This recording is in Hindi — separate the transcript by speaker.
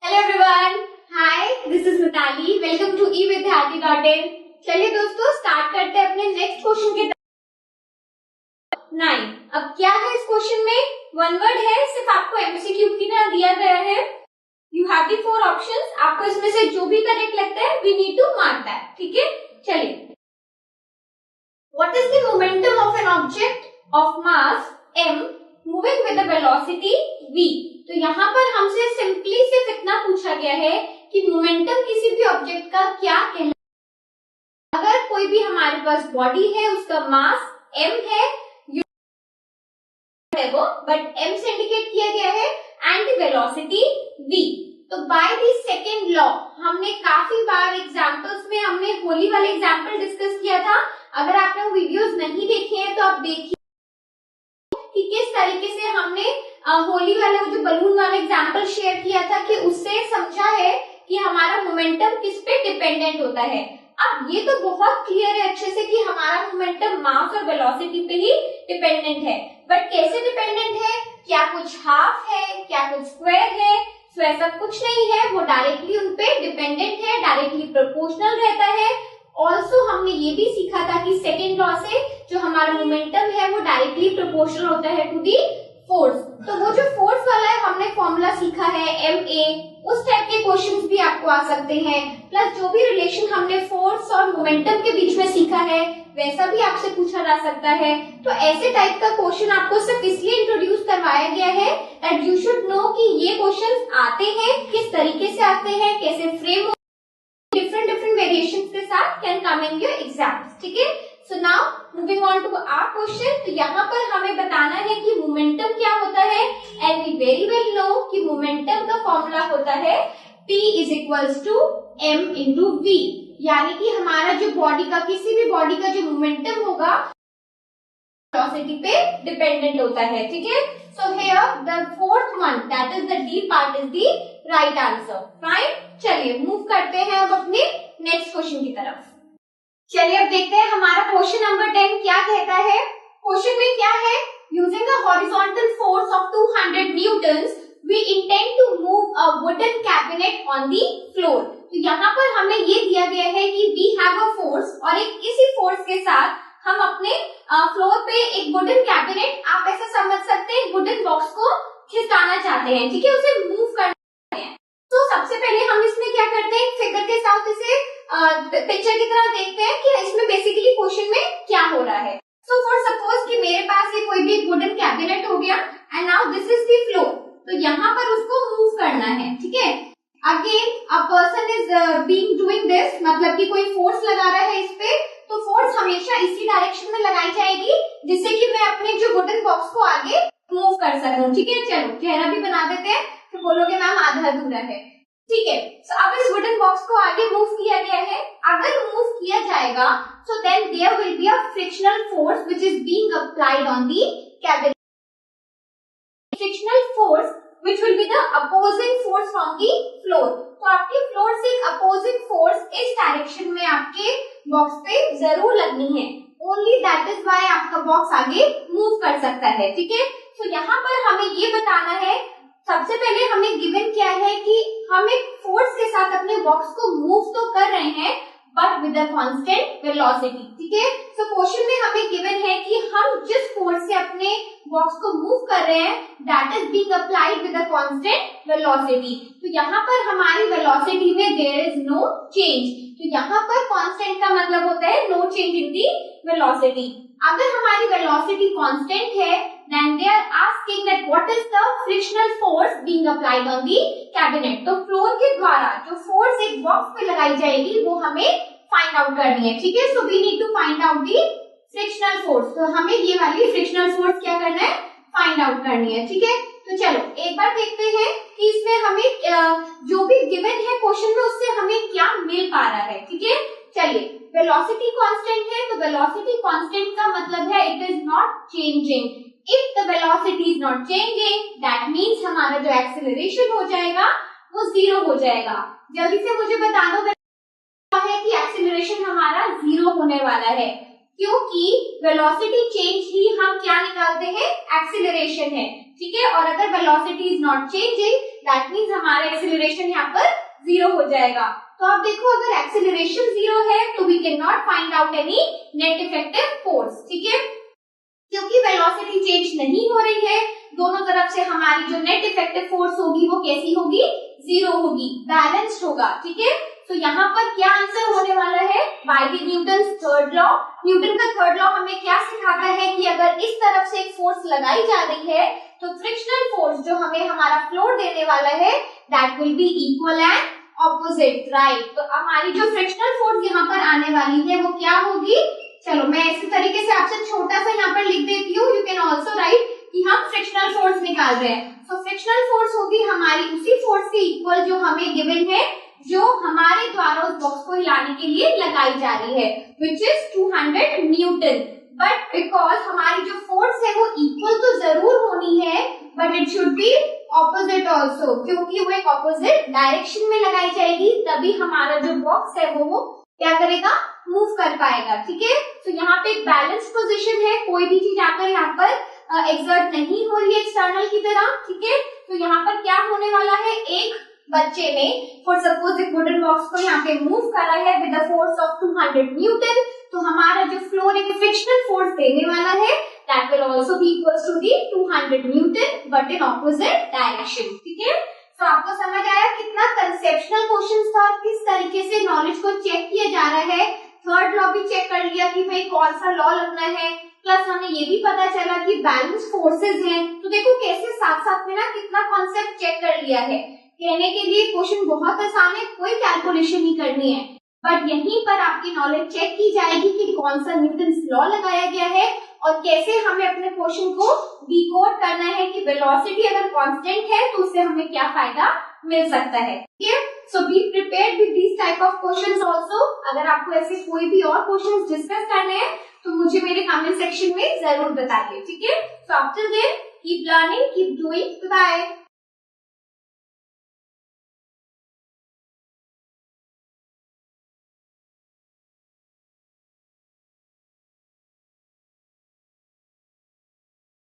Speaker 1: Hello everyone, hi, this is Mitali. Welcome to evidyarthi.in। चलिए दोस्तों, स्टार्ट करते हैं अपने नेक्स्ट क्वेश्चन के 9। अब क्या है इस क्वेश्चन में? वन वर्ड है, सिर्फ आपको एमसीक्यू की तरह दिया गया है। You have the 4 options. आपको इसमें से जो भी करेक्ट लगता है we need to mark that. ठीक है, चलिए। What is the momentum of an object of mass m moving with the velocity v? तो यहाँ पर हमसे सिंपली सिर्फ इतना पूछा गया है कि मोमेंटम किसी भी ऑब्जेक्ट का क्या कहलाता है। अगर कोई भी हमारे पास बॉडी है, उसका मास m है, वो बट m से इंडिकेट किया गया है, एंड द वेलोसिटी v। तो बाय द सेकेंड लॉ हमने काफी बार एग्जांपल्स में हमने होली वाले एग्जांपल डिस्कस किया था। अगर आपने वो वीडियोस नहीं देखे हैं तो आप देखिए कि किस तरीके से हमने होली वाला जो बलून वाला एग्जांपल शेयर किया था कि उससे समझा है कि हमारा मोमेंटम किस पे डिपेंडेंट होता है। अब ये तो बहुत क्लियर है अच्छे से कि हमारा मोमेंटम मास और वेलोसिटी पे ही डिपेंडेंट है, बट कैसे डिपेंडेंट है? क्या कुछ हाफ है, क्या कुछ स्क्वायर है? तो ऐसा कुछ नहीं है, वो डायरेक्टली उन पे डिपेंडेंट है, डायरेक्टली प्रोपोर्शनल रहता है। ऑल्सो हमने ये भी सीखा था कि सेकेंड लॉ से जो हमारा मोमेंटम है वो डायरेक्टली प्रोपोर्शनल होता है टू दी फोर्स। तो वो जो फोर्स वाला है हमने फॉर्मूला सीखा है ma, उस टाइप के क्वेश्चंस भी आपको आ सकते हैं। प्लस जो भी रिलेशन हमने फोर्स और मोमेंटम के बीच में सीखा है वैसा भी आपसे पूछा जा सकता है। तो ऐसे टाइप का क्वेश्चन आपको सिर्फ इसलिए इंट्रोड्यूस करवाया गया है दैट यू शुड नो कि ये क्वेश्चंस आते हैं, किस तरीके से आते हैं, कैसे फ्रेम डिफरेंट वेरिएशंस के साथ can come in your exams. ठीक है, so now moving on to our question. तो यहाँ पर हमें बताना है कि मोमेंटम क्या होता है, and we very well know कि मोमेंटम का फॉर्मूला होता है P is equals to m into v। यानी कि हमारा जो बॉडी का, किसी भी बॉडी का जो मोमेंटम होगा वेलोसिटी पे डिपेंडेंट होता है। ठीक है, so here the fourth one that is the D part is the right answer. Fine, चलिए मूव करते हैं अब अपने नेक्स्ट क्वेश्चन की तरफ। चलिए अब देखते हैं हमारा क्वेश्चन नंबर 10 क्या कहता है। क्वेश्चन में क्या है? Using a horizontal force of 200 newtons we intend to move a wooden cabinet on the floor. तो यहाँ पर हमें ये दिया गया है कि वी हैव अ फोर्स, और इसी फोर्स के साथ हम अपने फ्लोर पे एक वुडन कैबिनेट, आप ऐसा समझ सकते हैं वुडन बॉक्स को खिसकाना चाहते हैं। ठीक है, उसे मूव करना है। तो सबसे पहले हम इसमें क्या करते हैं, फिगर के साथ इसे पिक्चर की तरह देखते हैं कि इसमें बेसिकली क्वेश्चन में क्या हो रहा है। सो फॉर सपोज कि मेरे पास ये कोई भी वुडन कैबिनेट हो गया and now this is the floor. तो यहाँ पर उसको मूव करना है। ठीक है, again a person is being doing this, मतलब कि कोई फोर्स लगा रहा है इस पे। तो फोर्स हमेशा इसी डायरेक्शन में लगाई जाएगी जिससे कि मैं अपने जो वुडन बॉक्स को आगे मूव कर सकूं। ठीक है, चलो चेहरा भी बना देते हैं, फिर बोलोगे मैम आधा अधूरा है। ठीक है, सो अब इस वुडन बॉक्स को आगे मूव किया गया है। अगर मूव किया जाएगा so then there will be a frictional force which is being applied on the cabinet. Frictional force which will be the opposing force from the floor. तो आपके फ्लोर से एक अपोजिंग फोर्स इस डायरेक्शन में आपके बॉक्स पे जरूर लगनी है। ओनली दैट इज व्हाई आपका बॉक्स आगे मूव कर सकता है। ठीक है, तो यहाँ पर हमें ये बताना है, सबसे पहले हमें गिवन क्या है कि हम एक फोर्स के साथ अपने बॉक्स को मूव तो कर रहे हैं but with a constant velocity. ठीक है, तो क्वेश्चन में हमें गिवन है कि हम जिस फोर्स से अपने बॉक्स को मूव कर रहे हैं that is being applied with a constant velocity. तो यहाँ पर हमारी वेलोसिटी में देयर इज नो चेंज। तो यहाँ पर कांस्टेंट का मतलब होता है no change in the velocity. अगर हमारी वेलोसिटी कांस्टेंट है then they are asking that what is the frictional force being applied on the cabinet। तो फ्लोर के द्वारा जो फोर्स एक बॉक्स पे लगाई जाएगी वो हमें फाइंड आउट करनी है। ठीक है, so we need to find out the frictional force. तो हमें ये वाली फ्रिक्शनल फोर्स क्या करना है, फाइंड आउट करनी है। ठीक है, तो चलो एक बार देखते हैं कि इसमें हमें जो भी गिवन है क्वेश्चन में उससे हमें क्या मिल पा रहा है। ठीक है, चलिए वेलोसिटी कांस्टेंट है, तो वेलोसिटी कांस्टेंट का मतलब है it is not changing. If the velocity is not changing, that means हमारा जो एक्सेलरेशन हो जाएगा वो 0 हो जाएगा। जल्दी से मुझे बता दो है कि एक्सेलरेशन हमारा 0 होने वाला है। क्योंकि वेलोसिटी चेंज ही हम क्या निकालते हैं, एक्सीलरेशन है, ठीक है। और अगर velocity is not changing that means हमारा एक्सीलरेशन यहाँ पर 0 हो जाएगा। तो आप देखो अगर एक्सीलरेशन 0 है तो we can not find out any net effective force, ठीक है। क्योंकि वेलोसिटी चेंज नहीं हो रही है, दोनों तरफ से हमारी जो नेट इफेक्टिव फोर्स होगी वो कैसी होगी, 0 होगी, बैलेंस्ड होगा, ठीक है। तो यहाँ पर क्या आंसर होने वाला है, by the Newton's third law. Newton का थर्ड लॉ हमें क्या सिखाता है कि अगर इस तरफ से एक फोर्स लगाई जा रही है तो फ्रिक्शनल फोर्स जो हमें हमारा फ्लोर देने वाला है that will be equal and opposite, right. तो हमारी जो फ्रिक्शनल फोर्स यहाँ पर आने वाली है वो क्या होगी, चलो मैं इसी तरीके से आपसे छोटा सा यहाँ पर लिख देती हूँ, यू कैन ऑल्सो राइट कि हम फ्रिक्शनल फोर्स निकाल रहे हैं। तो फ्रिक्शनल फोर्स होगी हमारी उसी फोर्स के इक्वल जो हमें गिवन है, जो हमारे द्वारा उस बॉक्स को हिलाने के लिए लगाई जा रही है, which is 200 newton. But because हमारी जो फोर्स है वो इक्वल तो जरूर होनी है, but it should be opposite also, क्योंकि वो एक ऑपोजिट डायरेक्शन में लगाई जाएगी, तभी हमारा जो बॉक्स है वो क्या करेगा, मूव कर पाएगा, ठीक है। तो यहाँ पे एक बैलेंस पोजीशन है, कोई भी चीज आकर यहाँ पर एक्सर्ट नहीं हो रही है एक्सटर्नल की तरह, ठीक है। तो यहाँ पर क्या होने वाला है, एक बच्चे ने फॉर सपोज एक वुडन बॉक्स को यहाँ पे मूव करा है with the force of 200 Newton, तो हमारा जो फ्लोर एक फ्रिक्शनल फोर्स देने वाला है that will also be equals to the 200 newton but in opposite direction, ठीक है। तो आपको समझ आया कितना कंसेप्शनल क्वेश्चंस था, किस तरीके से नॉलेज को चेक किया जा रहा है। थर्ड लॉ भी चेक कर लिया कि भाई कौन सा लॉ लगना है, प्लस हमें ये भी पता चला कि बैलेंस फोर्सेस हैं। तो देखो कैसे साथ साथ में ना कितना कॉन्सेप्ट चेक कर लिया है। कहने के लिए क्वेश्चन बहुत आसान है, कोई कैलकुलेशन नहीं करनी है, बट यहीं पर आपकी नॉलेज चेक की जाएगी कि कौन सा न्यूटन्स लॉ लगाया गया है और कैसे हमें अपने क्वेश्चन को डिकोड करना है कि वेलोसिटी अगर कांस्टेंट है तो उससे हमें क्या फायदा मिल सकता है, ठीक है। So be prepared with this type of questions also. अगर आपको ऐसे कोई भी और क्वेश्चंस डिस्कस करने हैं तो मुझे मेरे कमेंट सेक्शन में जरूर बताइए, ठीक है। So after then keep learning, keep doing, bye.